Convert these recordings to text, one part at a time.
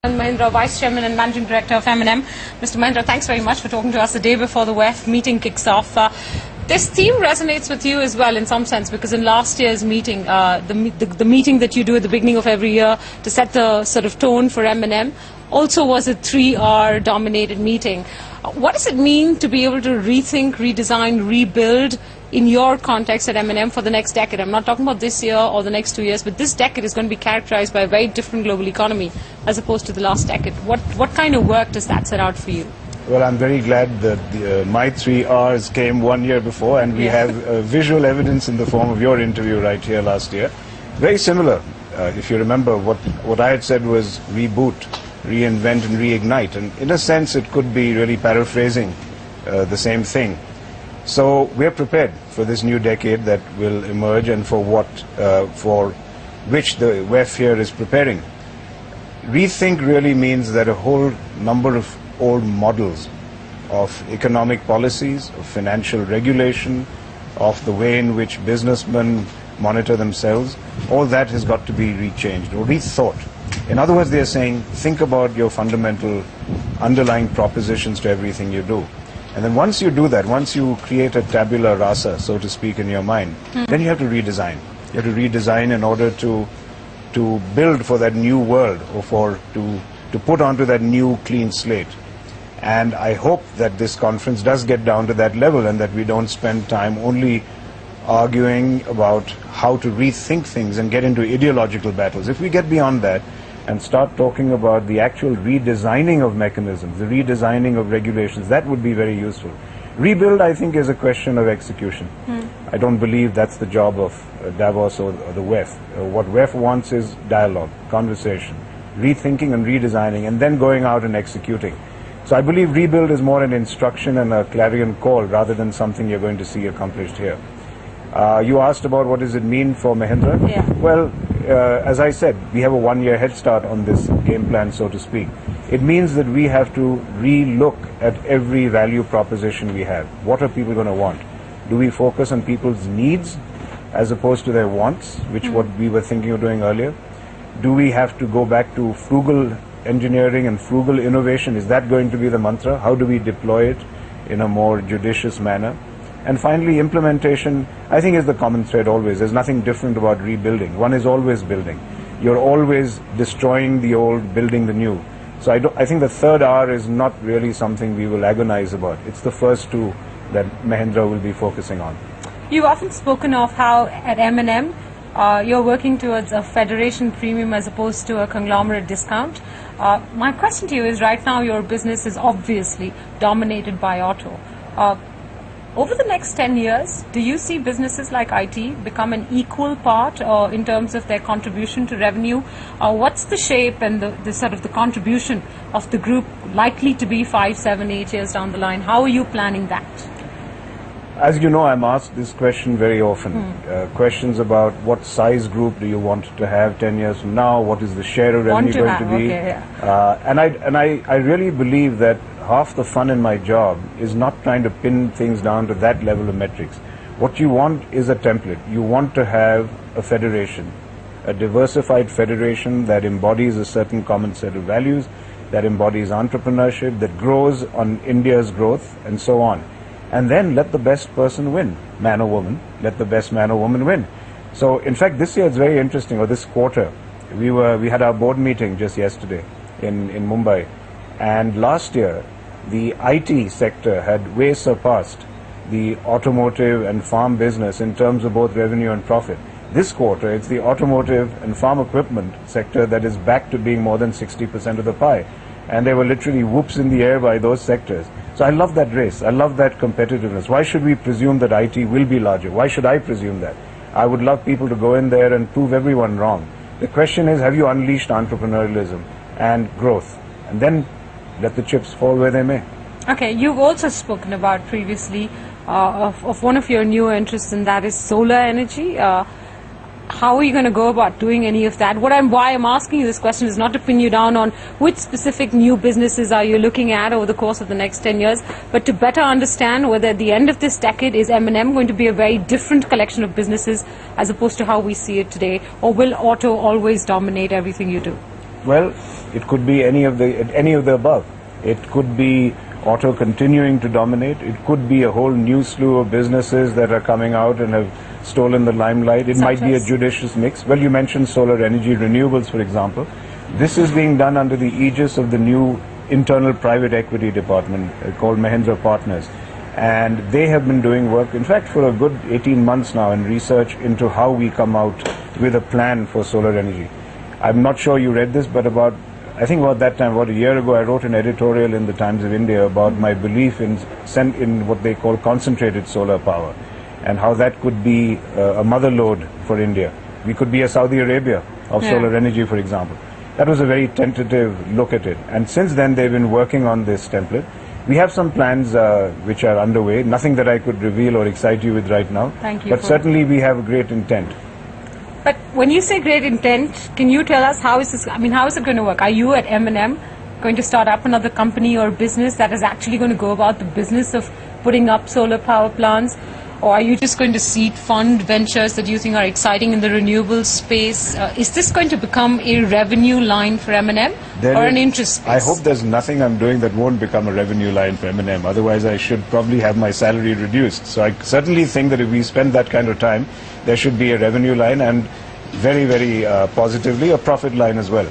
Anand Mahindra, Vice Chairman and Managing Director of M&M. Mr. Mahindra, thanks very much for talking to us the day before the WEF meeting kicks off. This theme resonates with you as well in some sense, because in last year's meeting, the meeting that you do at the beginning of every year to set the sort of tone for M&M also was a 3R dominated meeting. What does it mean to be able to rethink, redesign, rebuild in your context at M&M for the next decade? I'm not talking about this year or the next 2 years, but this decade is going to be characterized by a very different global economy as opposed to the last decade. What kind of work does that set out for you? Well, I'm very glad that my 3 R's came 1 year before, and we have visual evidence in the form of your interview right here last year. Very similar. If you remember, what I had said was reboot, reinvent and reignite, and in a sense it could be really paraphrasing the same thing. So we're prepared for this new decade that will emerge, and for which the WEF here is preparing. Rethink really means that a whole number of old models of economic policies, of financial regulation, of the way in which businessmen monitor themselves, all that has got to be rechanged or rethought. In other words, they are saying, think about your fundamental underlying propositions to everything you do. And then once you do that, once you create a tabula rasa, so to speak, in your mind, then you have to redesign. You have to redesign in order to build for that new world, or to put onto that new clean slate. And I hope that this conference does get down to that level, and that we don't spend time only arguing about how to rethink things and get into ideological battles. If we get beyond that and start talking about the actual redesigning of mechanisms, the redesigning of regulations, that would be very useful. Rebuild, I think, is a question of execution. I don't believe that's the job of Davos or the WEF. What WEF wants is dialogue, conversation, rethinking and redesigning, and then going out and executing. So I believe rebuild is more an instruction and a clarion call rather than something you're going to see accomplished here. You asked about what does it mean for Mahindra? Yeah. Well, as I said, we have a 1 year head start on this game plan, so to speak. It means that we have to re-look at every value proposition we have. What are people going to want? Do we focus on people's needs as opposed to their wants, which what we were thinking of doing earlier? Do we have to go back to frugal engineering and frugal innovation? Is that going to be the mantra? How do we deploy it in a more judicious manner? And finally, implementation, I think, is the common thread always. There's nothing different about rebuilding. One is always building. You're always destroying the old, building the new. So I think the third R is not really something we will agonize about. It's the first two that Mahindra will be focusing on. You've often spoken of how at M&M you're working towards a federation premium as opposed to a conglomerate discount. My question to you is, right now your business is obviously dominated by auto. Over the next 10 years, do you see businesses like IT become an equal part in terms of their contribution to revenue? What's the shape and the sort of the contribution of the group likely to be 5, 7, 8 years down the line? How are you planning that? As you know, I'm asked this question very often. Questions about what size group do you want to have 10 years from now? What is the share of revenue going to be? Okay, yeah. And I really believe that half the fun in my job is not trying to pin things down to that level of metrics. What you want is a template. You want to have a federation, a diversified federation that embodies a certain common set of values, that embodies entrepreneurship, that grows on India's growth, and so on. And then let the best person win, man or woman. Let the best man or woman win. So, in fact, this year it's very interesting, or this quarter. We had our board meeting just yesterday in Mumbai. And last year, the IT sector had way surpassed the automotive and farm business in terms of both revenue and profit. This quarter, it's the automotive and farm equipment sector that is back to being more than 60% of the pie. And there were literally whoops in the air by those sectors. So I love that race. I love that competitiveness. Why should we presume that IT will be larger? Why should I presume that? I would love people to go in there and prove everyone wrong. The question is, have you unleashed entrepreneurialism and growth? And then let the chips fall where they may. Okay, you've also spoken about previously of one of your newer interests, and that is solar energy. How are you going to go about doing any of that? Why I'm asking you this question is not to pin you down on which specific new businesses are you looking at over the course of the next 10 years, but to better understand whether at the end of this decade is M&M going to be a very different collection of businesses as opposed to how we see it today, or will auto always dominate everything you do? Well, it could be any of the above. It could be auto continuing to dominate. It could be a whole new slew of businesses that are coming out and have stolen the limelight. It might be a judicious mix. Well, you mentioned solar energy, renewables, for example. This is being done under the aegis of the new internal private equity department called Mahindra Partners. And they have been doing work, in fact, for a good 18 months now in research into how we come out with a plan for solar energy. I'm not sure you read this, but I think about that time, about a year ago, I wrote an editorial in the Times of India about my belief in what they call concentrated solar power and how that could be a mother lode for India. We could be a Saudi Arabia of solar energy, for example. That was a very tentative look at it. And since then, they've been working on this template. We have some plans which are underway, nothing that I could reveal or excite you with right now. Thank you. But certainly we have a great intent. But when you say great intent, can you tell us how is this? I mean, how is it going to work? Are you at M&M going to start up another company or business that is actually going to go about the business of putting up solar power plants? Or are you just going to seed fund ventures that you think are exciting in the renewable space? Is this going to become a revenue line for M&M or an interest space? I hope there's nothing I'm doing that won't become a revenue line for M&M. Otherwise, I should probably have my salary reduced. So I certainly think that if we spend that kind of time, there should be a revenue line and very, very positively a profit line as well.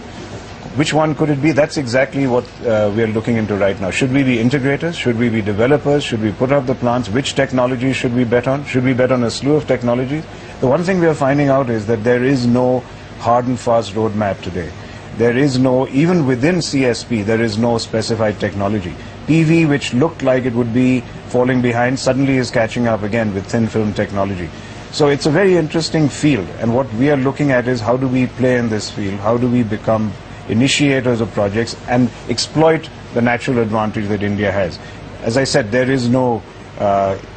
Which one could it be? That's exactly what we are looking into right now. Should we be integrators? Should we be developers? Should we put up the plants? Which technologies should we bet on? Should we bet on a slew of technologies? The one thing we are finding out is that there is no hard and fast roadmap today. There is no, even within CSP, there is no specified technology. PV, which looked like it would be falling behind, suddenly is catching up again with thin film technology. So it's a very interesting field, and what we are looking at is how do we play in this field? How do we become initiators of projects and exploit the natural advantage that India has? As I said, there is no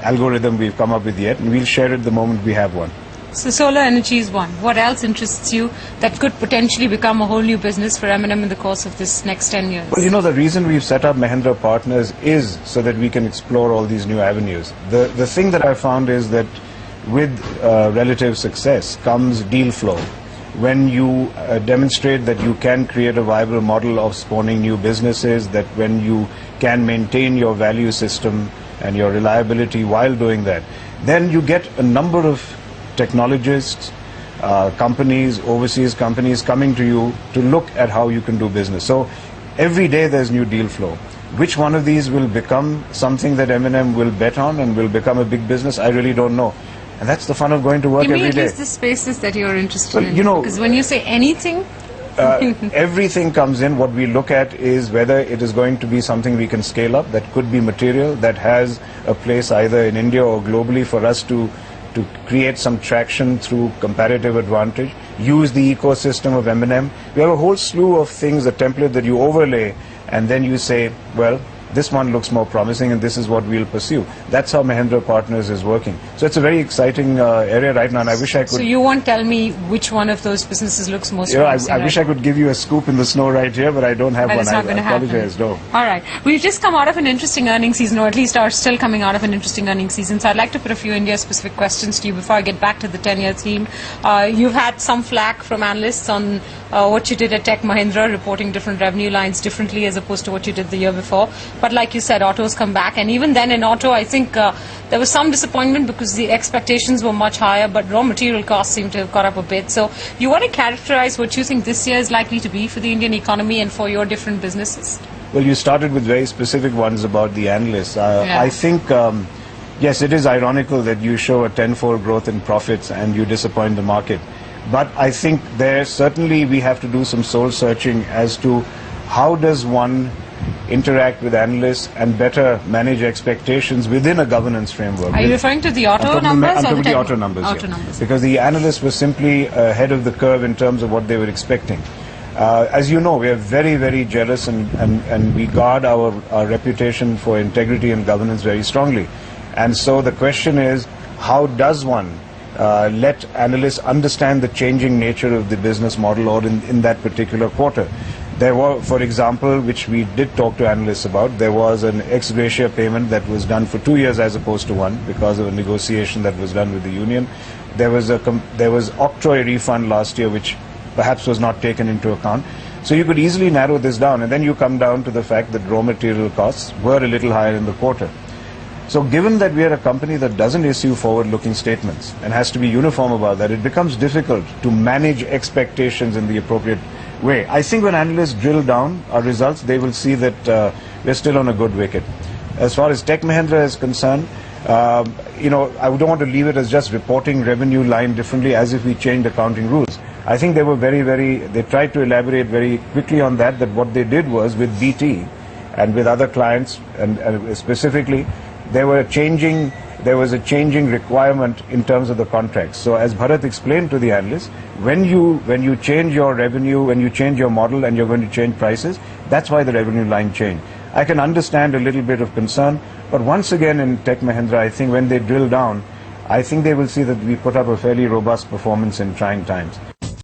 algorithm we've come up with yet, and we'll share it the moment we have one. So solar energy is one. What else interests you that could potentially become a whole new business for M&M in the course of this next 10 years? Well, you know, the reason we've set up Mahindra Partners is so that we can explore all these new avenues. The thing that I found is that with relative success comes deal flow. When you demonstrate that you can create a viable model of spawning new businesses, that when you can maintain your value system and your reliability while doing that, then you get a number of technologists, companies, overseas companies coming to you to look at how you can do business. So every day there's new deal flow. Which one of these will become something that M&M will bet on and will become a big business, I really don't know. And that's the fun of going to work every day. Give me at least the spaces that you're interested in. You know, because when you say anything, everything comes in. What we look at is whether it is going to be something we can scale up, that could be material, that has a place either in India or globally for us to create some traction through comparative advantage, use the ecosystem of M&M. We have a whole slew of things, a template that you overlay, and then you say, well, this one looks more promising and this is what we'll pursue. That's how Mahindra Partners is working. So it's a very exciting area right now, and I wish I could... So you won't tell me which one of those businesses looks most promising? I wish I could give you a scoop in the snow right here, but I don't have one. It's not going to happen. Apologize, no. All right. We've just come out of an interesting earnings season, or at least are still coming out of an interesting earnings season. So I'd like to put a few India-specific questions to you before I get back to the 10-year theme. You've had some flack from analysts on what you did at Tech Mahindra, reporting different revenue lines differently as opposed to what you did the year before. But like you said, autos come back, and even then in auto, I think there was some disappointment because the expectations were much higher, but raw material costs seem to have caught up a bit. So you want to characterize what you think this year is likely to be for the Indian economy and for your different businesses? Well, you started with very specific ones about the analysts. I think, yes, it is ironical that you show a tenfold growth in profits and you disappoint the market. But I think there certainly we have to do some soul searching as to how does one interact with analysts and better manage expectations within a governance framework. Are you referring to the auto numbers? I'm talking the auto numbers. Auto numbers. Because the analysts were simply ahead of the curve in terms of what they were expecting. As you know, we are very, very jealous and we guard our reputation for integrity and governance very strongly. And so the question is, how does one let analysts understand the changing nature of the business model or in that particular quarter? There were, for example, which we did talk to analysts about, there was an ex gratia payment that was done for 2 years as opposed to 1 because of a negotiation that was done with the union. There was octroi refund last year which perhaps was not taken into account. So you could easily narrow this down, and then you come down to the fact that raw material costs were a little higher in the quarter. So given that we are a company that doesn't issue forward-looking statements and has to be uniform about that, it becomes difficult to manage expectations in the appropriate way. I think when analysts drill down our results, they will see that we're still on a good wicket. As far as Tech Mahindra is concerned, I don't want to leave it as just reporting revenue line differently as if we changed accounting rules. I think they were they tried to elaborate very quickly on that what they did was with BT and with other clients, and specifically, there was a changing requirement in terms of the contracts. So as Bharat explained to the analysts, when you change your revenue, when you change your model and you're going to change prices, that's why the revenue line changed. I can understand a little bit of concern, but once again in Tech Mahindra, I think when they drill down, I think they will see that we put up a fairly robust performance in trying times.